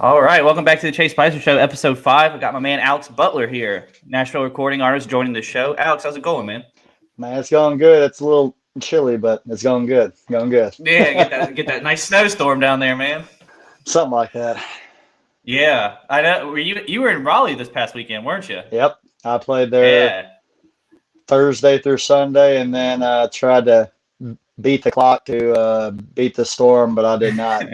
All right, welcome back to the Chase Spicer Show, episode 5. I got my man Alex Butler here, Nashville recording artist, joining the show. Alex, how's it going, man? Man, it's going good. It's a little chilly, but it's going good. Going good. Yeah, get that nice snowstorm down there, man. Something like that. Yeah, I know. You were in Raleigh this past weekend, weren't you? Yep. I played there Yeah, Thursday through Sunday and then tried to beat the clock to beat the storm, but I did not.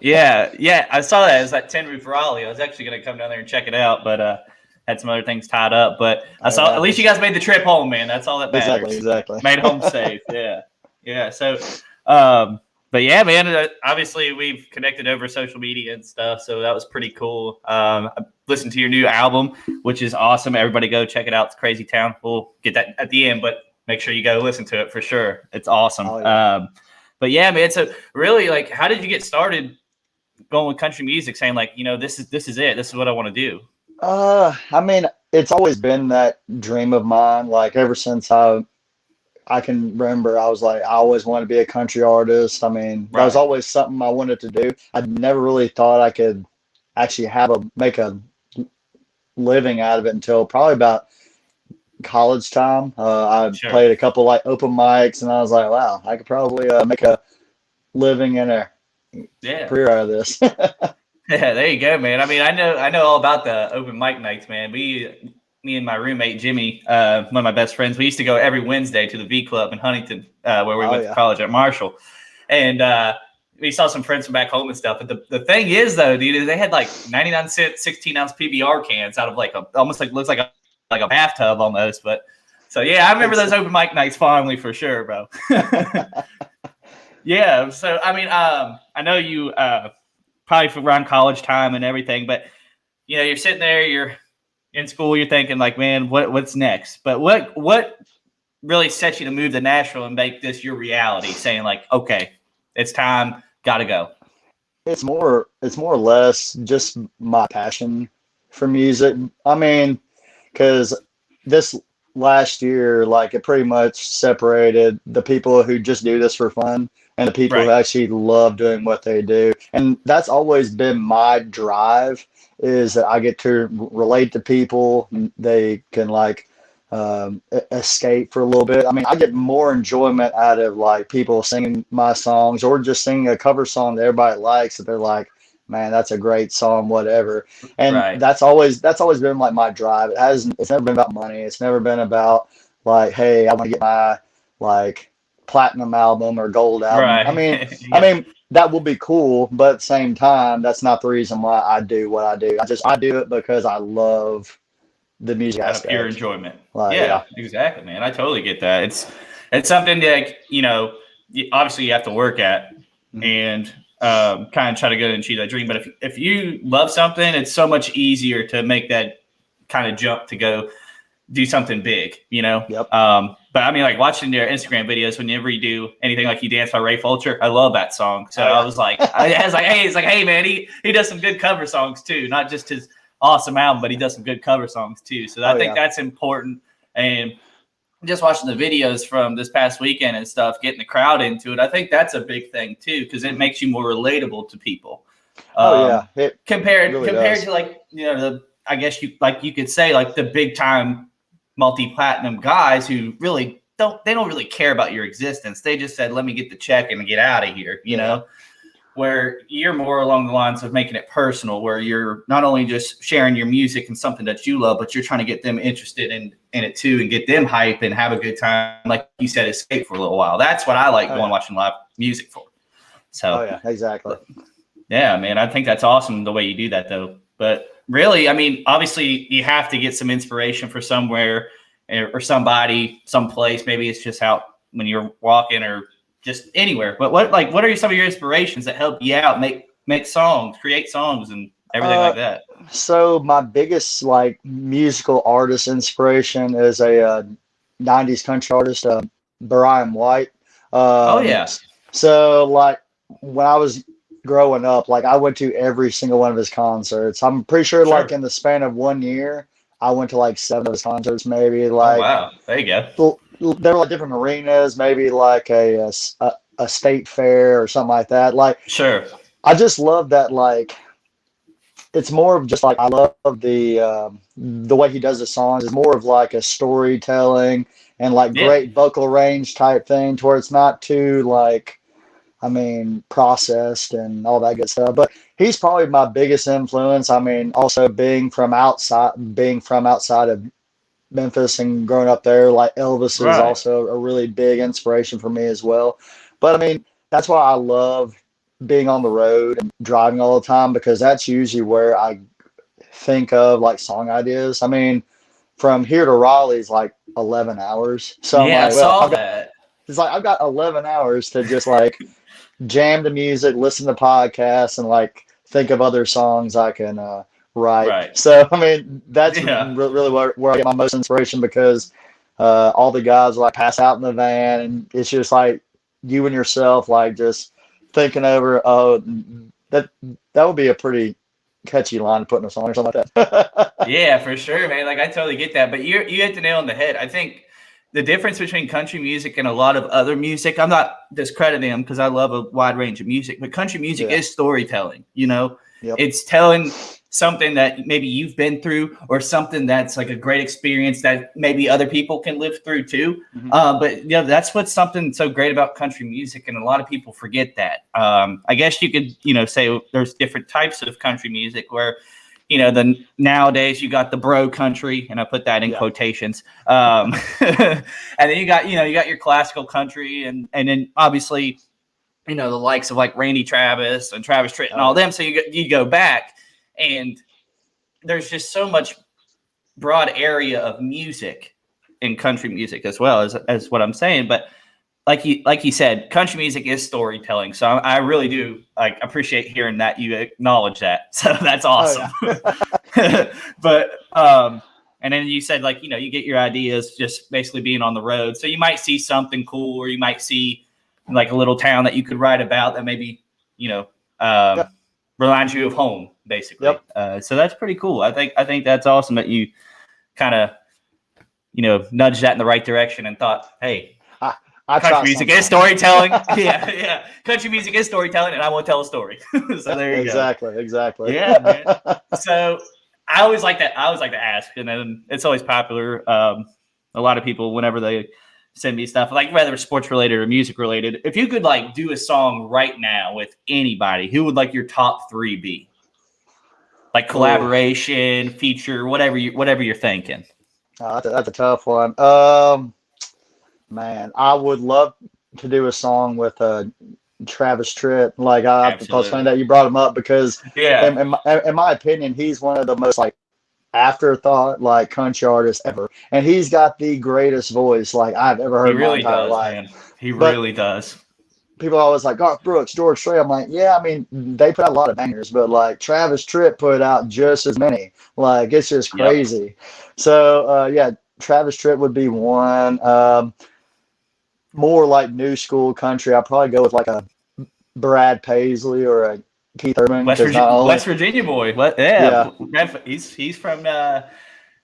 yeah. I saw that. It was at Tin Roof Raleigh. I was actually going to come down there and check it out, but had some other things tied up. But I saw at least you guys made the trip home, man. That's all that matters. Exactly. Made home safe. Yeah. So, but yeah, man. Obviously, we've connected over social media and stuff, so that was pretty cool. I listened to your new album, which is awesome. Everybody go check it out. It's Crazy Town. We'll get that at the end, but make sure you go listen to it for sure. It's awesome. Oh, yeah. But yeah, man. So really, like, how did you get started going with country music? Saying like, this is it. This is what I want to do. I mean, it's always been that dream of mine. Like ever since I can remember, I was like, I always wanted to be a country artist. I mean, that was always something I wanted to do. I never really thought I could actually make a living out of it until probably about college time. I played a couple like open mics, and I was like, wow, I could probably make a living and a career out of this. Yeah, there you go, man. I mean, I know all about the open mic nights, man. Me and my roommate Jimmy, one of my best friends, we used to go every Wednesday to the V Club in Huntington, where we went to college at Marshall, and we saw some friends from back home and stuff. But the thing is, though, dude, is they had like 99-cent 16-ounce PBR cans out of like almost like looks like a bathtub almost. But so yeah, I remember those open mic nights fondly for sure, bro. Yeah. So I mean, I know you probably for around college time and everything, but you're sitting there, you're in school, you're thinking like, man, what's next? But what really sets you to move to Nashville and make this your reality? Saying like, okay, it's time, gotta go. It's more or less just my passion for music. I mean, because this last year, like it pretty much separated the people who just do this for fun and the people who actually love doing what they do. And that's always been my drive, is that I get to relate to people. They can like escape for a little bit. I mean, I get more enjoyment out of like people singing my songs or just singing a cover song that everybody likes, that they're like, man, that's a great song, whatever. And that's always been like my drive. It's never been about money. It's never been about like, hey, I want to get my like platinum album or gold album. I mean, that will be cool, but at the same time, that's not the reason why I do what I do. I do it because I love the music aspect. Pure enjoyment. Yeah, exactly, man. I totally get that. It's something that obviously you have to work at and kind of try to go and achieve that dream. But if you love something, it's so much easier to make that kind of jump to go do something big, Yep. But I mean, like watching their Instagram videos, whenever you do anything like You Dance by Ray Fulcher, I love that song. So I was like, hey, man, he does some good cover songs too, not just his awesome album, but he does some good cover songs too. So I think that's important. And just watching the videos from this past weekend and stuff, getting the crowd into it, I think that's a big thing too, because it makes you more relatable to people. Compared to like, I guess you could say like the big time multi-platinum guys who really don't really care about your existence. They just said, let me get the check and get out of here, you know, where you're more along the lines of making it personal, where you're not only just sharing your music and something that you love, but you're trying to get them interested in it too and get them hype and have a good time. Like you said, escape for a little while. That's what I like watching live music for. So, exactly. Yeah, man, I think that's awesome the way you do that though. But really, I mean, obviously you have to get some inspiration for somewhere or somebody, someplace. Maybe it's just out when you're walking or just anywhere. But what are some of your inspirations that help you out, make songs, create songs and everything like that? So my biggest like musical artist inspiration is a 90s country artist, Brian White. So like when I was growing up, like I went to every single one of his concerts. I'm pretty sure like in the span of 1 year, I went to like 7 of his concerts, maybe. Like, wow, there you go. There were like different arenas, maybe like a state fair or something like that. Like, sure. I just love that like it's more of just like I love the way he does the songs. It's more of like a storytelling and like Yeah. great vocal range type thing, to where it's not too like, I mean, processed and all that good stuff. But he's probably my biggest influence. I mean, also being from outside of Memphis and growing up there, like Elvis is Right. also a really big inspiration for me as well. But I mean, that's why I love being on the road and driving all the time, because that's usually where I think of like song ideas. I mean, from here to Raleigh is like 11 hours. So I'm Yeah, I like, well, saw that. it's like I've got 11 hours to just like jam to music, listen to podcasts, and like think of other songs I can write. Right. So I mean, that's Yeah. really where I get my most inspiration, because all the guys like pass out in the van, and it's just like you and yourself, like just thinking over. Oh, that that would be a pretty catchy line to put in a song or something like that. Yeah, for sure, man. Like I totally get that. But you hit the nail on the head. I think the difference between country music and a lot of other music, I'm not discrediting them because I love a wide range of music, but country music Yeah. is storytelling, you know? Yep. It's telling something that maybe you've been through, or something that's like a great experience that maybe other people can live through too. Mhm. But yeah, that's what's something so great about country music, and a lot of people forget that. I guess you could, say there's different types of country music where, nowadays you got the bro country, and I put that in Yeah. quotations. And then you got your classical country, and then obviously, the likes of like Randy Travis and Travis Tritt and all them. So you go back, and there's just so much broad area of music in country music as well as what I'm saying. But like you said, country music is storytelling. So I really do appreciate hearing that you acknowledge that. So that's awesome. Oh, yeah. But and then you said you get your ideas just basically being on the road. So you might see something cool, or you might see like a little town that you could write about that maybe reminds you of home, basically. Yep. So that's pretty cool. I think that's awesome that you kind of nudged that in the right direction and thought, hey, country music is storytelling. yeah. Country music is storytelling, and I want to tell a story. So there you go. Exactly. Yeah, man. So I always like to ask, and then it's always popular. A lot of people, whenever they send me stuff, like whether it's sports related or music related, if you could do a song right now with anybody, who would your top 3 be? Like collaboration, feature, whatever you're thinking. That's a tough one. Man, I would love to do a song with Travis Tritt. Like I was funny that you brought him up, because in my opinion, he's one of the most afterthought country artists ever, and he's got the greatest voice I've ever heard in my entire life. Man. He really does. People are always like Garth Brooks, George Strait. I'm like, yeah, I mean, they put out a lot of bangers, but Travis Tritt put out just as many. It's just crazy. Yep. So Travis Tritt would be one. More new school country, I'd probably go with a Brad Paisley or a Keith Urban. West Virginia boy. Yeah. He's from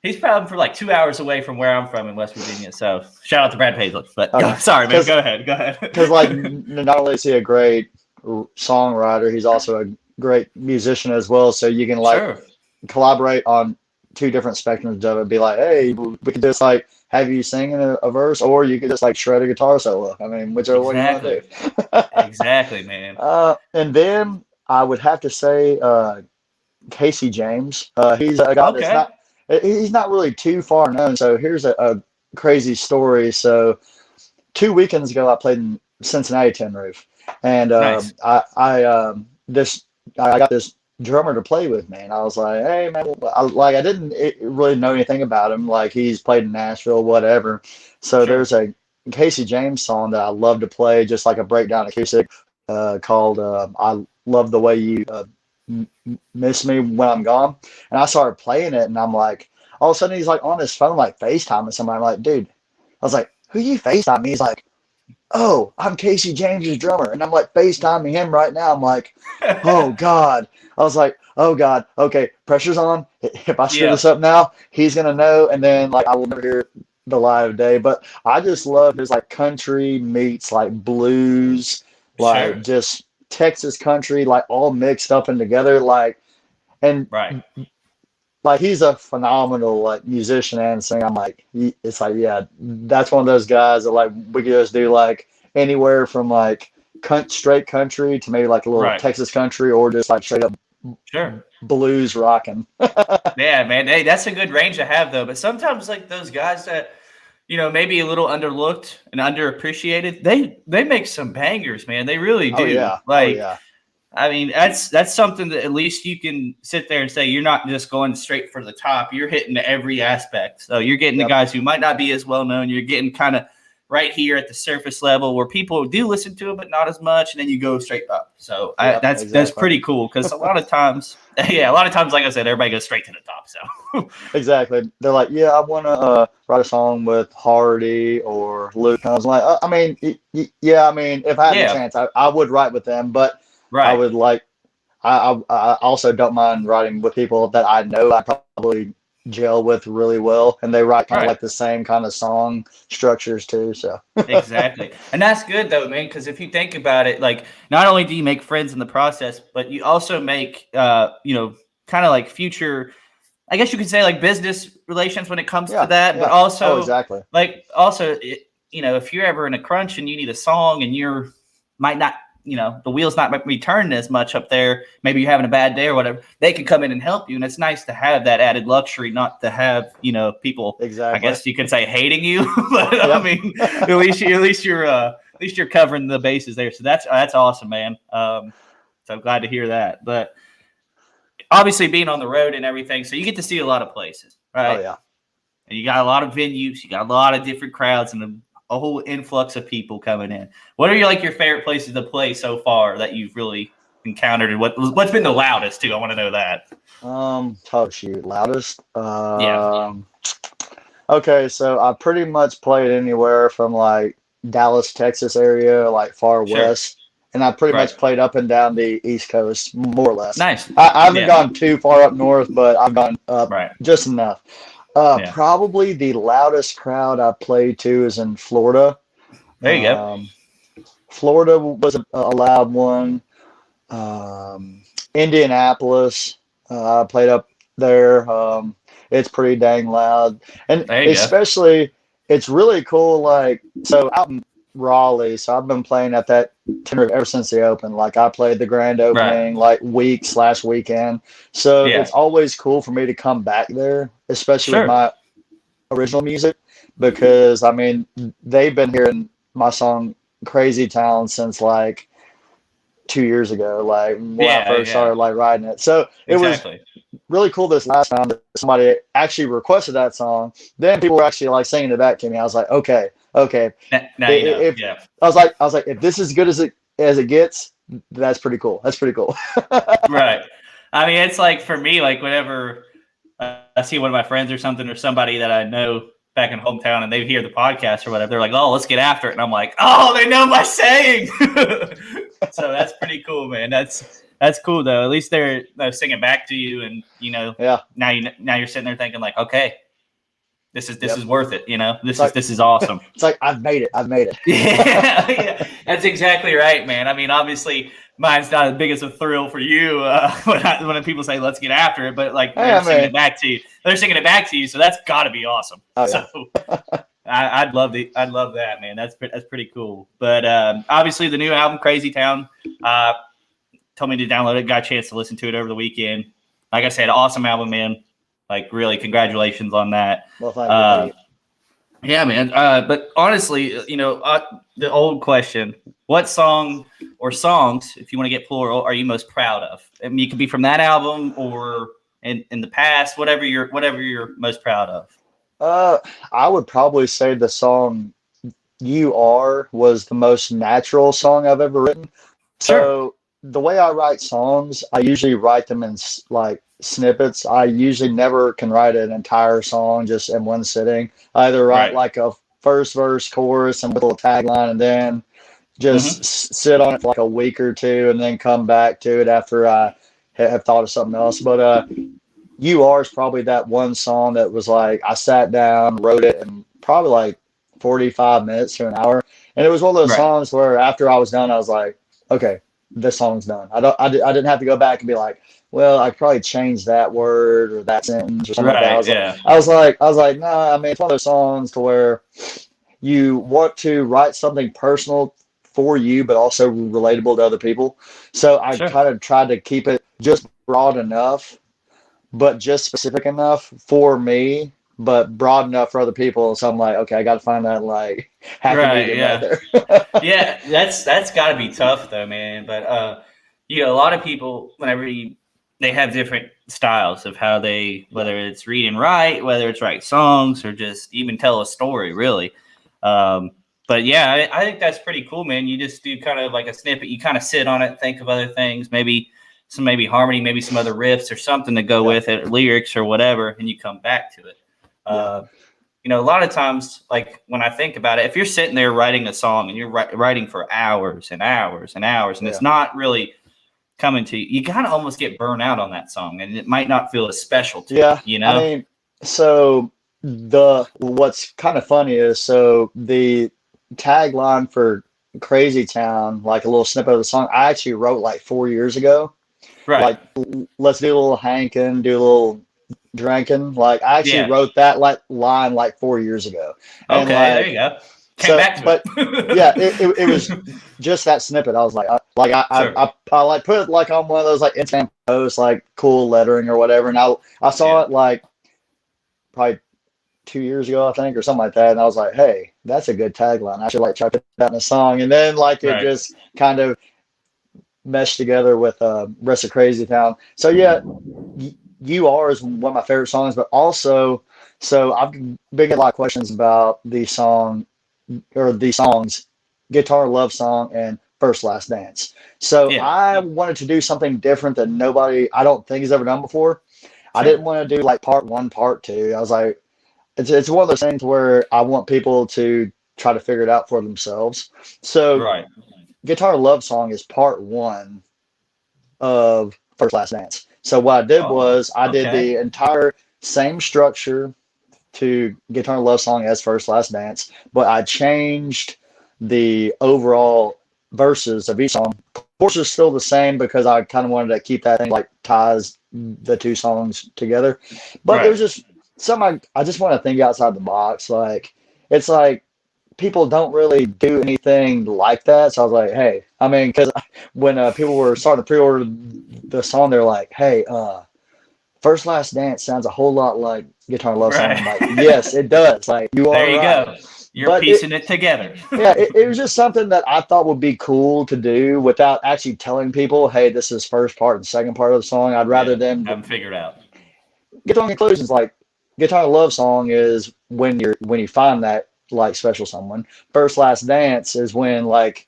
he's probably for 2 hours away from where I'm from in West Virginia. So shout out to Brad Paisley. But sorry, man. Go ahead. Because not only is he a great songwriter, he's also a great musician as well. So you can collaborate on 2 different spectrums of it. Be like, hey, we could just have you sing in a verse, or you could just shred a guitar solo. I mean, whichever one you want to do. Exactly, man. And then I would have to say Casey James. He's a guy he's not really too far known. So here's a crazy story. So 2 weekends ago, I played in Cincinnati Tin Roof, and nice. I got this drummer to play with me, and I was like, hey man, I didn't really know anything about him. He's played in Nashville, whatever. So there's a Casey James song that I love to play, just a breakdown acoustic, called I Love the Way You Miss Me When I'm Gone. And I started playing it, and I'm like, all of a sudden he's on his phone FaceTiming somebody. I'm like, dude, I was like, who you FaceTime? He's like, oh, I'm Casey James's drummer. And I'm FaceTiming him right now. I'm like, oh God. I was like, oh God, okay, pressure's on. If I screw this up now, he's gonna know, and then I will never hear the light of day. But I just love his country meets blues, just Texas country, all mixed up and together. And Right. like he's a phenomenal like musician and singer. I'm like, it's like, yeah, that's one of those guys that like we could just do like anywhere from like straight country to maybe like a little Right. Texas country or just like straight up Sure. blues rocking. Yeah, man. Hey, that's a good range to have though. But sometimes like those guys that, maybe a little underlooked and underappreciated, they make some bangers, man. They really Oh do. yeah, oh Like, yeah, I mean, that's something that at least you can sit there and say you're not just going straight for the top. You're hitting every aspect. So you're getting the yep, guys who might not be as well known. You're getting kind of right here at the surface level where people do listen to it, but not as much, and then you go straight up. So yep, that's exactly. pretty cool because a lot of times, yeah, a lot of times, like I said, everybody goes straight to the top. So Exactly. They're like, yeah, I want to write a song with Hardy or Luke. And I was like, I mean, yeah, I mean, if I had the yeah, chance, I would write with them, but I right, would like, I also don't mind writing with people that I know I probably gel with really well, and they write kind of right. like the same kind of song structures too. So, Exactly. And that's good though, man, because if you think about it, like not only do you make friends in the process, but you also make kind of like future, I guess you could say like business relations when it comes to yeah, that, but yeah. Oh, also exactly. if you're ever in a crunch and you need a song and you're might not, the wheels not be turning as much up there, maybe you're having a bad day or whatever, they can come in and help you. And it's nice to have that added luxury, not to have, people, I Exactly. guess you could say hating you, but I Yep. mean, at least you're covering the bases there. So that's awesome, man. So I'm glad to hear that. But obviously being on the road and everything, so you get to see a lot of places, Oh, right? yeah. And you got a lot of venues, you got a lot of different crowds, and a whole influx of people coming in. What are your favorite places to play so far that you've really encountered, and what's been the loudest too? I want to know that. Oh, shoot. Loudest. Yeah, Okay, so I pretty much played anywhere from like Dallas, Texas area, like far sure, west, and I pretty right, much played up and down the East Coast, more or less. nice, I haven't yeah, gone too far up north, but I've gone up right, just enough. yeah. Probably the loudest crowd I played to is in Florida. There you go. Um, Florida was a loud one. Indianapolis, I played up there. It's pretty dang loud, and There you go. especially it's really cool. Like so out in Raleigh, so I've been playing at that tenor ever since they opened. Like I played the grand Right. opening like week/weekend, so Yeah. it's always cool for me to come back there, especially with Sure. my original music, because I mean they've been hearing my song "Crazy Town" since like 2 years ago, like when I Yeah. first Yeah. started like writing it. So it was Exactly. really cool this last time that somebody actually requested that song. Then people were actually like singing it back to me. I was like, okay, okay. Now you know. If Yeah. I was like, if this is good as it gets, that's pretty cool. That's pretty cool. Right. I mean, it's like for me, like whenever I see one of my friends or something or somebody that I know back in hometown and they hear the podcast or whatever, they're like, "Oh, let's get after it," and I'm like, "Oh, they know my saying." So that's pretty cool, man. That's cool though. At least they're singing back to you, and Yeah. now you're sitting there thinking like, okay, this Yep. is worth it. It's like This is awesome. it's like I've made it. I've made it. Yeah, yeah, that's exactly right, man. I mean, obviously, mine's not as big as a thrill for you when people say "let's get after it," but like Hey, they're I singing it mean, back to you. They're singing it back to you, so that's got to be awesome. oh So yeah. I'd love that, man. That's pretty cool. But obviously, the new album, Crazy Town, uh, told me to download it. Got a chance to listen to it over the weekend. Like I said, awesome album, man. Like really, congratulations on that. Well, thank you, buddy. Yeah, man. But honestly, the old question: what song or songs, if you want to get plural, are you most proud of? I mean, it could be from that album or in the past, whatever you're most proud of. Uh, I would probably say the song "You Are" was the most natural song I've ever written. Sure. So the way I write songs, I usually write them in like snippets. I usually never can write an entire song just in one sitting. I either write Right. like a first verse, chorus, and with a little tagline, and then just Mm-hmm. sit on it for like a week or two, and then come back to it after I have thought of something else. But "You Are" is probably that one song that was like I sat down, wrote it, in probably like 45 minutes to an hour, and it was one of those Right. songs where after I was done, I was like, okay. this song's done. I didn't have to go back and be like, well, I could probably change that word or that sentence or something like that. Right. Yeah. I was like, no, I mean, it's one of those songs to where you want to write something personal for you, but also relatable to other people. So I Sure. kind of tried to keep it just broad enough, but just specific enough for me, but broad enough for other people. So I'm like, okay, I got to find that like happy Right. medium right Yeah. there. Yeah. That's got to be tough though, man. But a lot of people whenever they have different styles of how they whether it's read and write, whether it's write songs or just even tell a story, really. Um, but yeah, I think that's pretty cool, man. You just do kind of like a snippet. You kind of sit on it, think of other things, maybe harmony, maybe some other riffs or something to go Yeah. with it, lyrics or whatever, and you come back to it. Yeah. A lot of times, like when I think about it, if you're sitting there writing a song and you're writing for hours and hours and hours, and Yeah. it's not really coming to you, you kind of almost get burnt out on that song, and it might not feel as special to Yeah. you. I mean, so what's kind of funny is so the tagline for Crazy Town, like a little snippet of the song, I actually wrote like 4 years ago. Right? Like, let's do a little hanking, do a little drinking. Like, I actually Yeah. wrote that like line like 4 years ago, and Okay. There like you go. Came so, back to but it. yeah, it was just that snippet. I was like, Sure. I like put it like on one of those like Instagram posts, like cool lettering or whatever, and I saw Yeah. it like probably 2 years ago, I think, or something like that. And I was like, hey, that's a good tagline. I should like try to put that in a song. And then like it Right. just kind of meshed together with Rest of Crazy Town. So yeah, You Are is one of my favorite songs, but also, so I've been getting a lot of questions about the song or the songs, Guitar Love Song and First Last Dance. So Yeah. I wanted to do something different that nobody, I don't think, has ever done before. I Sure. didn't want to do like part one, part two. I was like, it's one of those things where I want people to try to figure it out for themselves. So Right. Guitar Love Song is part one of First Last Dance. So what I did Oh. was I did Okay. the entire same structure to Guitar Love Song as First Last Dance, but I changed the overall verses of each song. Chorus is still the same because I kind of wanted to keep that thing like ties the two songs together. But Right. there's just something I just want to think outside the box. Like it's like people don't really do anything like that. So I was like, hey, I mean, because when people were starting to pre-order the song, they're like, hey, First Last Dance sounds a whole lot like Guitar Love Song. I'm like, Right. yes, it does. Like, you There are you right. go. You're But piecing it together. yeah, it was just something that I thought would be cool to do without actually telling people, hey, this is first part and second part of the song. I'd rather Yeah. them Haven't figured out. get to conclusions. Like, Guitar Love Song is when you find that like special someone. First Last Dance is when like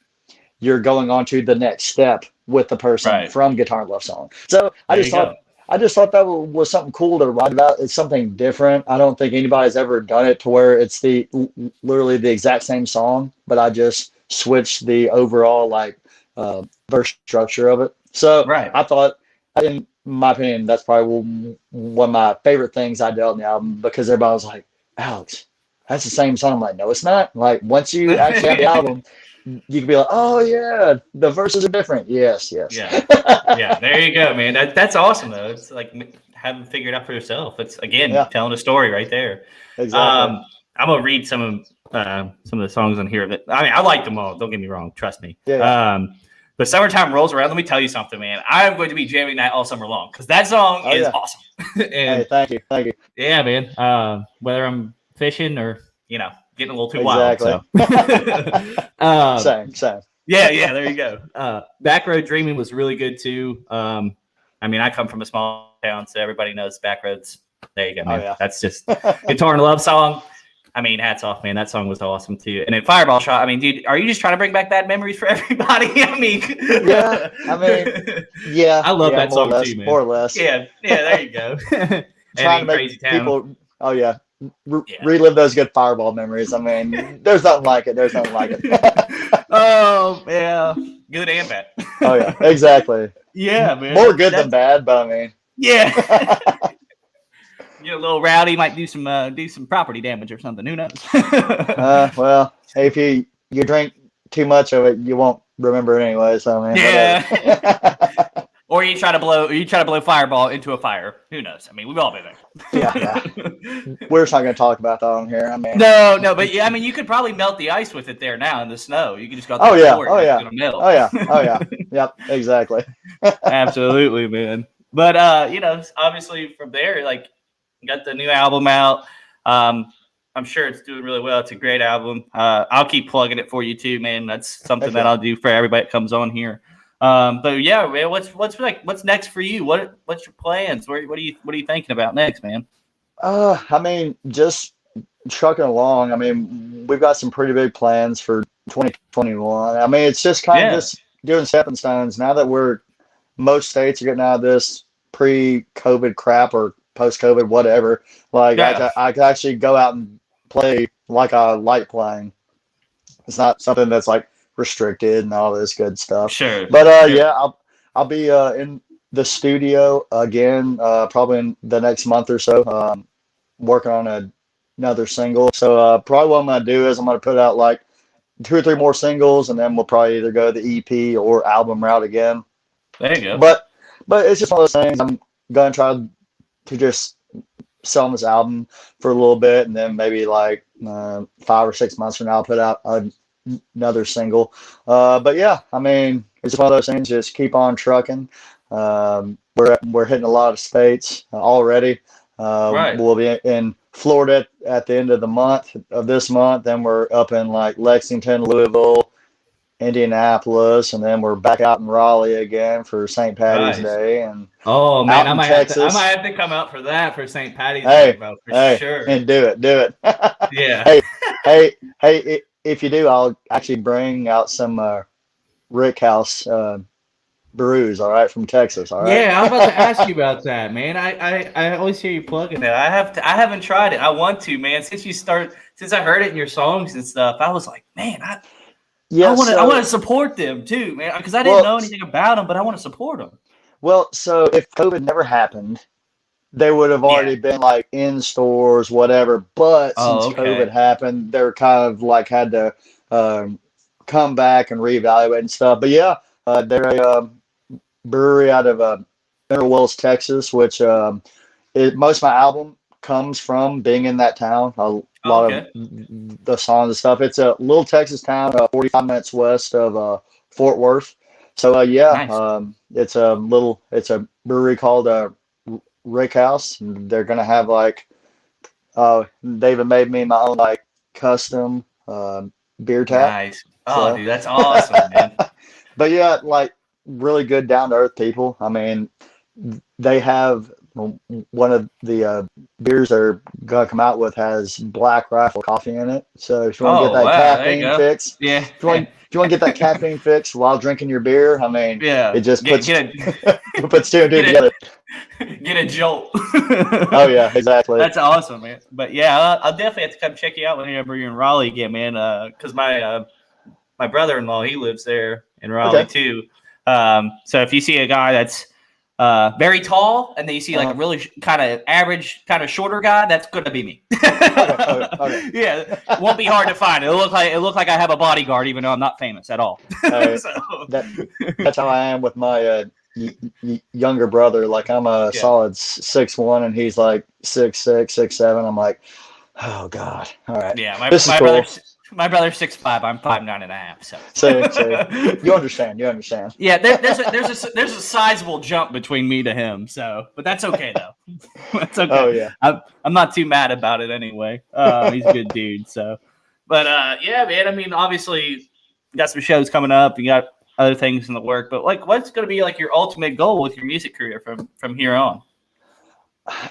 you're going on to the next step with the person Right. from Guitar Love Song. So There you go. I just thought that was something cool to write about. It's something different. I don't think anybody's ever done it to where it's literally the exact same song, but I just switched the overall like verse structure of it. So Right. I thought, in my opinion, that's probably one of my favorite things I did on the album because everybody was like, Alex, that's the same song. I'm like, no, it's not. Like once you actually have the album, you can be like, oh yeah, the verses are different. Yes, yes. Yeah. Yeah. There you go, man. That's awesome though. It's like having figured out for yourself. It's again Yeah, telling a story right there. exactly. I'm gonna read some of the songs on here. That I mean, I like them all. Don't get me wrong. Trust me. Yeah, yeah. But summertime rolls around. Let me tell you something, man. I am going to be jamming that all summer long because that song Oh is yeah. awesome. Hey, And thank you, thank you. yeah, man. Whether I'm fishing or getting a little too wild. Exactly. So, um, Same, same. yeah. There you go. Back Road Dreaming was really good too. I mean, I come from a small town, so everybody knows Back Roads. There you go, man. Oh yeah. That's just guitar and love song. I mean, hats off, man. That song was awesome too. And then Fireball Shot. I mean, dude, are you just trying to bring back bad memories for everybody? I mean, Yeah, I mean, yeah, I love yeah, that more or song less, too, man. more or less. Yeah, there you go. And Trying then to make Crazy Town. people, oh yeah, Yeah. relive those good Fireball memories. I mean, there's nothing like it. There's nothing like it. Oh yeah, good and bad. Oh yeah, exactly. Yeah, man. More good than bad, but I mean, Yeah. Get a little rowdy, might do some property damage or something. Who knows? well, hey, if you drink too much of it, you won't remember it anyway. So I mean, Yeah. whatever. Or you try to blow fireball into a fire. Who knows? I mean, we've all been Yeah, there. we're just not going to talk about that on here. I mean, No, but yeah, I mean, you could probably melt the ice with it there now in the snow. You could just go out there oh and yeah, pour it. oh It's yeah, gonna melt. oh yeah, oh yeah, yep, exactly. Absolutely, man. But obviously from there, like, you got the new album out. I'm sure it's doing really well. It's a great album. I'll keep plugging it for you too, man. That's something that I'll do for everybody that comes on here. But yeah, man, what's next for you? What's your plans? What are you thinking about next, man? I mean, just trucking along. I mean, we've got some pretty big plans for 2021. I mean, it's just kind of Yeah, just doing stepping stones. Now that most states are getting out of this pre-COVID crap or post-COVID, whatever. Like yeah, I could actually go out and play like I like playing. It's not something that's like restricted and all this good stuff. sure, But sure. yeah, I'll be in the studio again probably in the next month or so, working on another single. So probably what I'm gonna do is I'm gonna put out like 2 or 3 more singles, and then we'll probably either go the EP or album route again. There you go. But it's just one of those things. I'm gonna try to just sell this album for a little bit, and then maybe like 5 or 6 months from now, I'll put out another single. But yeah, I mean, it's one of those things. Just keep on trucking. We're hitting a lot of states already. Right. We'll be in Florida at the end of this month. Then we're up in like Lexington, Louisville, Indianapolis, and then we're back out in Raleigh again for St. Patty's Nice. Day, and Oh man, out I in might have to. I might Texas. have to come out for that for St. Patty's Day, Hey, bro, for hey, sure. and do it. Yeah. Hey, hey, if you do, I'll actually bring out some Rick House brews, all right, from Texas, all right? Yeah, I was about to ask you about that, man. I always hear you plugging it. I haven't tried it. I want to, man. Since I heard it in your songs and stuff, I was like, man, Yeah, I want so, to support them too, man, because I didn't well, know anything about them, but I want to support them. so if COVID never happened, they would have Yeah. already been like in stores, whatever. But since Oh, COVID okay. happened, they're kind of like had to um, come back and reevaluate and stuff. But yeah, they're a brewery out of Mineral Wells, Texas, which most of my album comes from being in that town. A Oh, lot of okay. the songs and stuff. It's a little Texas town, 45 minutes west of Fort Worth. So yeah, Nice. it's a brewery called Rick House. They're gonna have like they even made me my own like custom beer tap. Nice. Oh, So, dude, that's awesome, man. but yeah, like really good down to earth people. I mean, they have one of the beers they're gonna come out with has Black Rifle coffee in it. So if you want to get Oh, that wow. There you caffeine go. fix, Yeah. if you want to get that caffeine fix while drinking your beer, I mean, it Yeah. just Get puts get it puts two and two get a together. get a jolt. Oh yeah, exactly. That's awesome, man. But yeah, I'll definitely have to come check you out whenever you're in Raleigh again, man. Because my brother-in-law, he lives there in Raleigh Okay. too. So if you see a guy that's very tall, and then you see like a Uh-huh. really kind of average, kind of shorter guy, that's gonna be me. Okay. Yeah, won't be hard to find. It look like I have a bodyguard, even though I'm not famous at all. Uh, So that that's how I am with my younger brother. Like I'm a yeah, solid 6'1", and he's like 6'6", 6'7". I'm like, oh God. All right, yeah. this is cool. My brother's 6'5". I'm 5'9.5". So So you understand. You understand. yeah, there's a sizable jump between me to him. So, but that's okay though. That's Oh okay. yeah. I'm not too mad about it anyway. He's a good dude. So, but yeah, man. I mean, obviously, you got some shows coming up. You got other things in the work. But like, what's going to be like your ultimate goal with your music career from here on?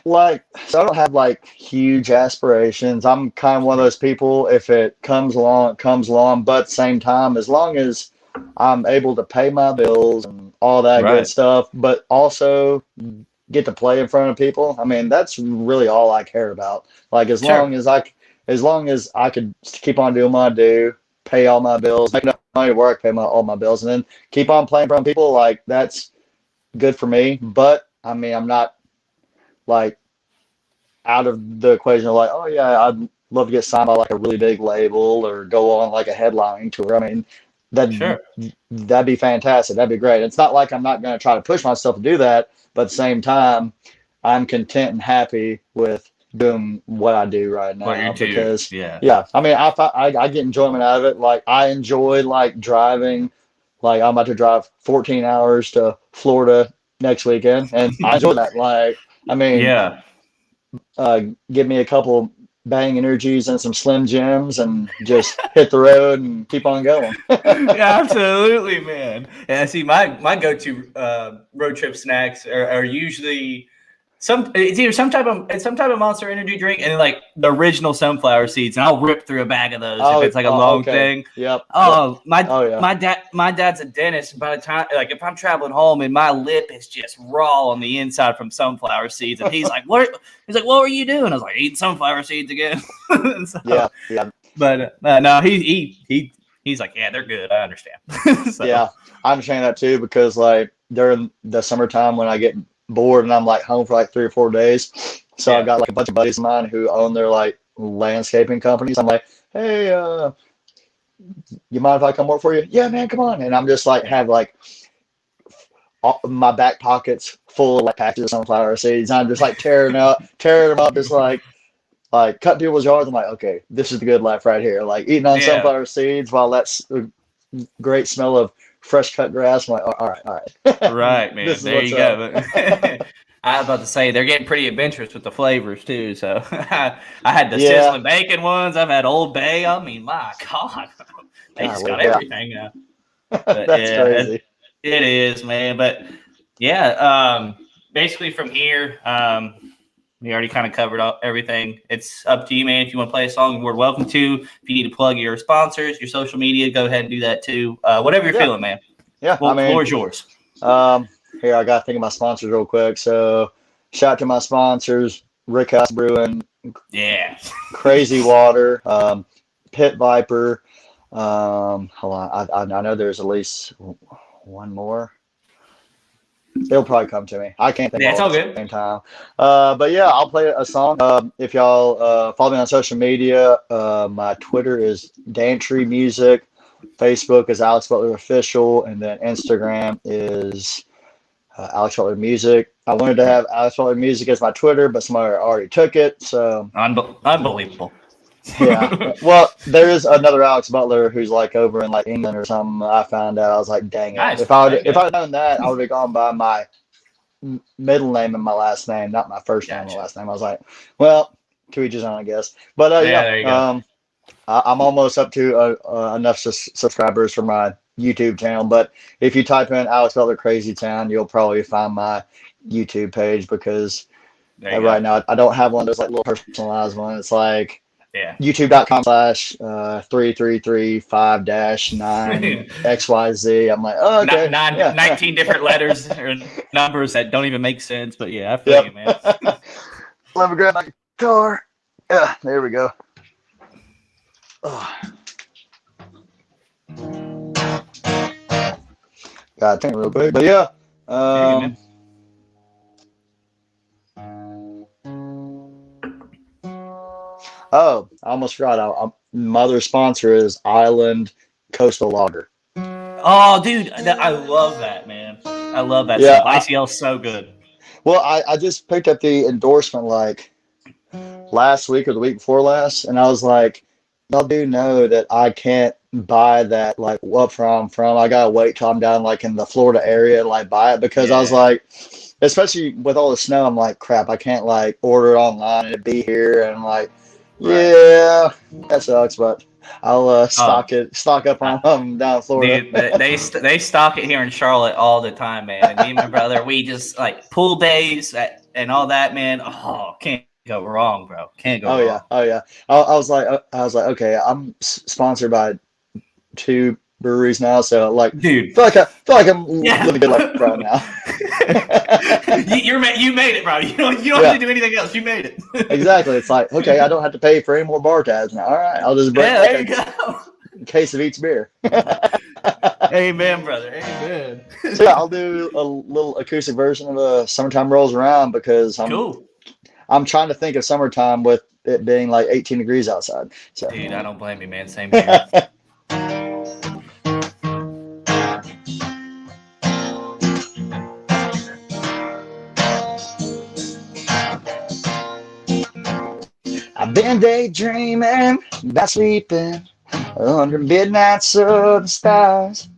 Like, so I don't have like huge aspirations. I'm kind of one of those people. If it comes along, it comes along. But at the same time, as long as I'm able to pay my bills and all that good Right. stuff, but also get to play in front of people. I mean, that's really all I care about. Like Sure. as long as I could keep on doing what I do, pay all my bills, make enough money to work, pay all my bills, and then keep on playing in front of people. Like that's good for me. But I mean, I'm not like out of the equation of like, oh yeah, I'd love to get signed by like a really big label or go on like a headlining tour. I mean, that Sure. that'd be fantastic. That'd be great. It's not like I'm not going to try to push myself to do that, but at the same time, I'm content and happy with doing what I do right What you now do. because, Yeah. yeah, I mean, I get enjoyment out of it. Like, I enjoy like driving. Like, I'm about to drive 14 hours to Florida next weekend, and I enjoy that. Like, I mean, Yeah. uh, give me a couple bang energies and some Slim Jims and just hit the road and keep on going. Yeah, absolutely, man. And see, my go-to road trip snacks are usually it's either some type of Monster Energy drink and then like the original sunflower seeds, and I'll rip through a bag of those if Oh, it's like a long okay. thing. Yep. Yep. Oh, Oh, yeah. my dad's a dentist, and by the time like if I'm traveling home and my lip is just raw on the inside from sunflower seeds, and he's like, "What?" He's like, "What were you doing?" I was like, "Eating sunflower seeds again." So, Yeah. Yeah. but no, he's like, "Yeah, they're good. I understand." So Yeah. I understand that too because, like, during the summertime when I get bored and I'm like home for like 3 or 4 days, so I've yeah, got like a bunch of buddies of mine who own their like landscaping companies. I'm like, hey, you mind if I come work for you? Yeah, man, come on. And I'm just like, yeah. have like all, my back pockets full of like patches of sunflower seeds. I'm just like tearing them up, just like cut people's yards. I'm like, okay, this is the good life right here. Like eating on Yeah. sunflower seeds while that's a great smell of fresh cut grass. I'm like, all right, Right, this man. is There what's you up. go. I was about to say they're getting pretty adventurous with the flavors too. So I had the Yeah, sizzling bacon ones. I've had Old Bay. I mean, my God, they just golly, got yeah, everything now. But that's yeah, crazy. it is, man. But yeah, basically from here, we already kind of covered up everything. It's up to you, man. If you want to play a song, we're welcome to. If you need to plug your sponsors, your social media, go ahead and do that too. Whatever you're Yeah, feeling, man. yeah. I Well, mean, floor is yours. um, here I got to think of my sponsors real quick. So shout out to my sponsors: Rick House Brewing, Yeah. Crazy Water, Pit Viper. Hold on, I know there's at least one more. It'll probably come to me. I can't think Yeah, of it's all all at the good. same time. But yeah, I'll play a song. If y'all follow me on social media, my Twitter is Dantry Music, Facebook is Alex Butler Official, and then Instagram is Alex Butler Music. I wanted to have Alex Butler Music as my Twitter, but somebody already took it. So Unbelievable. yeah. Well, there is another Alex Butler who's like over in like England or something. I found out. I was like, dang it. Nice. There you If go. I'd known that, I would have gone by my middle name and my last name, not my first name and Gotcha. last name. I was like, well, to each his own, I guess. But Yeah, yeah, there you go. I'm almost up to enough subscribers for my YouTube channel. But if you type in Alex Butler Crazy Town, you'll probably find my YouTube page because There you right go. now I don't have one of those like little personalized ones. It's like Yeah. youtube.com/, 3335-9XYZ. I'm like, oh, okay. Yeah. 19 different letters or numbers that don't even make sense. But yeah, I feel Yep. you, man. Let me grab my guitar. Yeah, there we go. Oh. Gotta think real quick. But yeah. You're good, man. Oh, I almost forgot. My other sponsor is Island Coastal Lager. Oh, dude, I love that, man. I love that Yeah. stuff. ICL's so good. Well, I just picked up the endorsement like last week or the week before last, and I was like, y'all do know that I can't buy that like up from I gotta wait till I'm down like in the Florida area to like buy it because I was Yeah. like, especially with all the snow, I'm like, crap, I can't like order it online and it be here, and I'm like, Right. yeah, that sucks, but I'll Oh, stock up I, on down in Florida. dude, they stock it here in Charlotte all the time, man. And me and my brother, we just like pool days and all that, man. Oh, can't go wrong, bro. Can't go Oh yeah, wrong. oh yeah. I was like, okay, I'm sponsored by two breweries now, so like, Dude. feel like I'm Yeah. living a good life right now. You made it, bro. You don't have Yeah, to do anything else. You made it. exactly. It's like, okay, I don't have to pay for any more bar tabs now. All right, I'll just bring Yeah, back there you go. a case of each beer. Amen, brother. Amen. So yeah, I'll do a little acoustic version of "Summertime Rolls Around" because Cool. I'm trying to think of summertime with it being like 18 degrees outside. So. Dude, I don't blame you, man. Same here. I've been daydreaming about sleeping under midnight southern stars,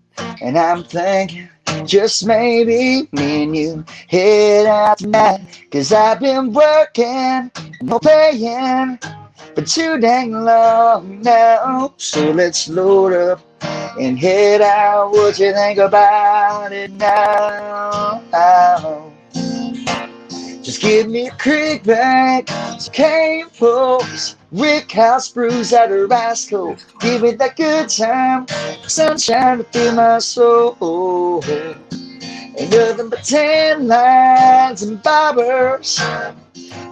and I'm thinking just maybe me and you head out tonight, 'cause I've been working, no paying, for too dang long now. So let's load up and head out. What you think about it now? Just give me a creek bank, some cane poles, Rick House brews out of ice cold. Give me that good time, sunshine to fill my soul. Ain't nothing but tan lines and bobbers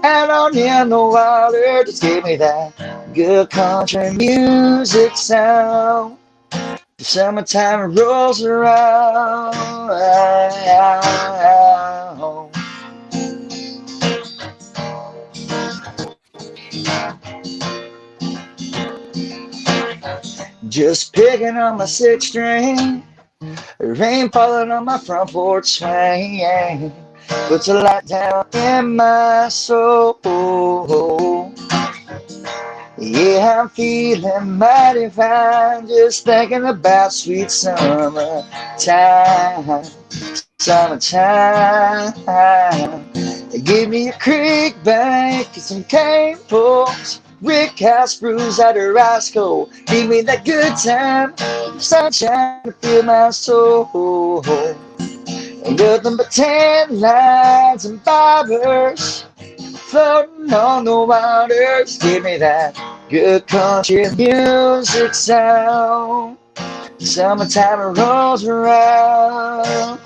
out on in the water. Just give me that good country music sound. The summertime rolls around. Just picking on my six string, rain falling on my front porch swing, puts a light down in my soul. Yeah, I'm feeling mighty fine, just thinking about sweet summertime, summertime. Give me a creek bank and some cane poles, Rick House brews out of ice cold. Give me that good time, sunshine to fill my soul. Ain't nothing but tan lines and bobbers floating on the water. Just give me that good country music sound. Summertime rolls around.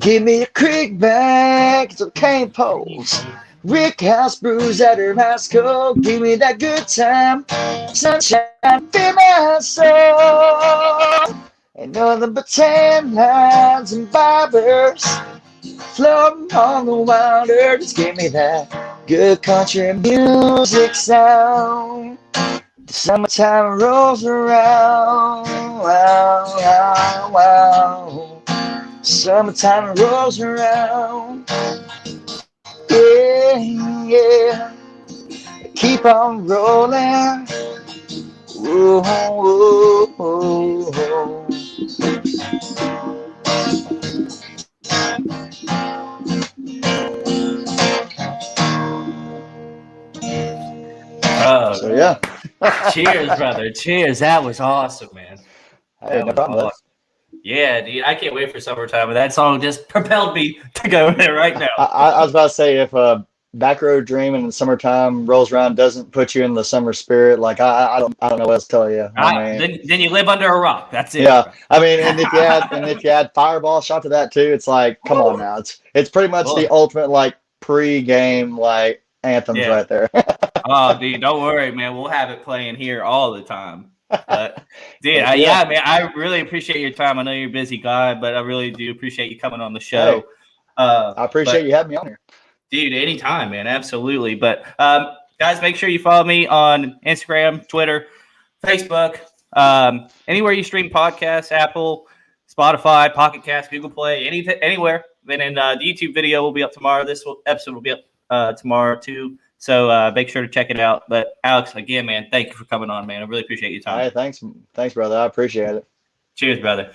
Give me a creek bank, some cane poles, Rick House brews out her ice cold. Give me that good time, sunshine, fill my soul. Ain't nothing but tan lines and bobbers floating on the water. Just give me that good country music sound. The summertime rolls around. Wow, wow, wow. Summertime rolls around. Yeah, yeah. Keep on rolling. Whoa, whoa, whoa, whoa. Oh, So yeah. cheers, brother. Cheers. That was awesome, man. Hey, no problem. Awesome. Yeah, dude. I can't wait for summertime. But that song just propelled me to go there right now. I was about to say, if Back Road Dream in the summertime rolls around doesn't put you in the summer spirit, like I don't know what else to tell you. I mean, then you live under a rock. That's it. Yeah, I mean, and if you add Fireball shot to that too, it's like, come on now, it's pretty much the ultimate like pre-game like anthems right there. Oh, dude, don't worry, man. We'll have it playing here all the time. But dude, yeah, man, I really appreciate your time. I know you're a busy guy, but I really do appreciate you coming on the show. Hey, I appreciate you having me on here. Dude, anytime, man. Absolutely. But guys, make sure you follow me on Instagram, Twitter, Facebook, anywhere you stream podcasts, Apple, Spotify, Pocket Cast, Google Play, anywhere. And then the YouTube video will be up tomorrow. This episode will be up tomorrow too. So make sure to check it out. But Alex, again, man, thank you for coming on, man. I really appreciate your time. All right, thanks, brother. I appreciate it. Cheers, brother.